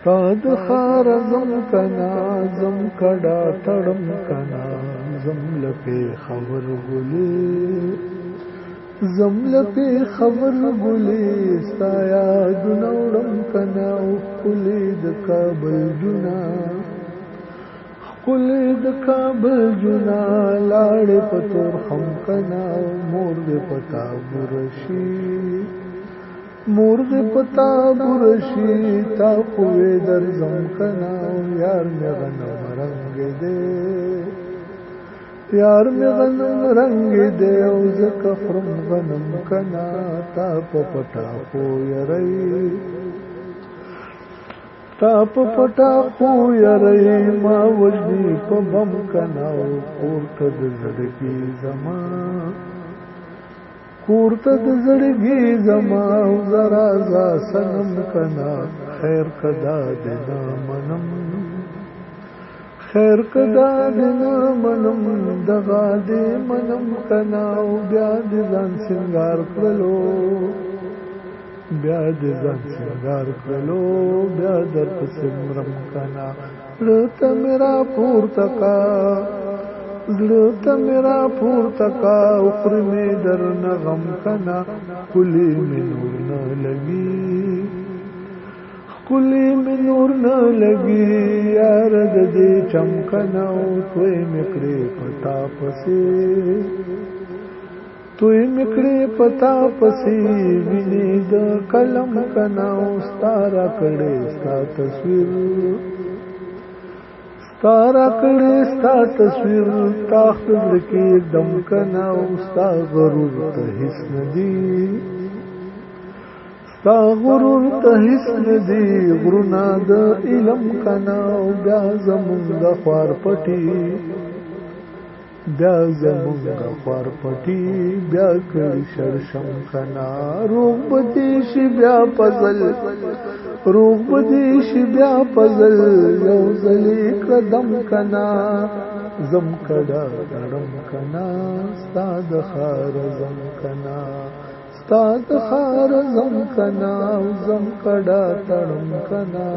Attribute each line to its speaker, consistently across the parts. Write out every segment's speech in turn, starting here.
Speaker 1: ستاد خار زم کنا زم کډا تړم کنا زم لپی خبر ګلی زم لپی خبر ګلی ستا یاد نوړم کنا او کلی د کابل جنا کلی د کابل جنا لاړ پتور خم کنا مور دې پتا برشي مرغ پتا برشی تا خوی در زم کنا یار می غنم رنگ دے یار می غنم رنگ دے او زکفرم غنم کنا تا پتا خوی رئی تا پتا خوی رئی ما وجدی پا بم کنا کورتد زدگی زمان کورته د زړګي زما زرا زا سنم کنا خیر کدا دنا منم خیر کدا دنا منم دغا دې منم کنا او بیا دې ځان سنگار کړلو بیا دې ځان سنگار کړلو بیا در پسمرم کنا رته میرا پورته کا زړه میرا پورته کا اوپر می در نغم کنا کلی می نور نه لګي کلی می نور نه لګي یار د دې چمکنا او توي میکړې پتا پسې توي میکړې پتا پسې ویني د قلم کنا او ستاره کړې ستا تصویر ستارا کړي ستا تصویر تا خپل کې دم کنا او ستا غرور ته هیڅ ندی ستا غرور ته هیڅ ندی غرونا د علم کنا او بیا زمونږ خوار پټي بیا زمونږ خوار پټي بیا کړي شرشم کنا روغ بدیش بیا پزل روغ بدیش بیا پزل یو زلی قدم کنا زم کډا تړم کنا ستاد خار زم کنا ستاد خار زم کنا زم کډا تړم کنا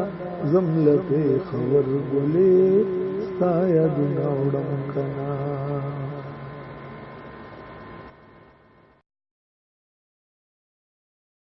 Speaker 1: زم لپی خبر ګلې ستا یاد نوړم کنا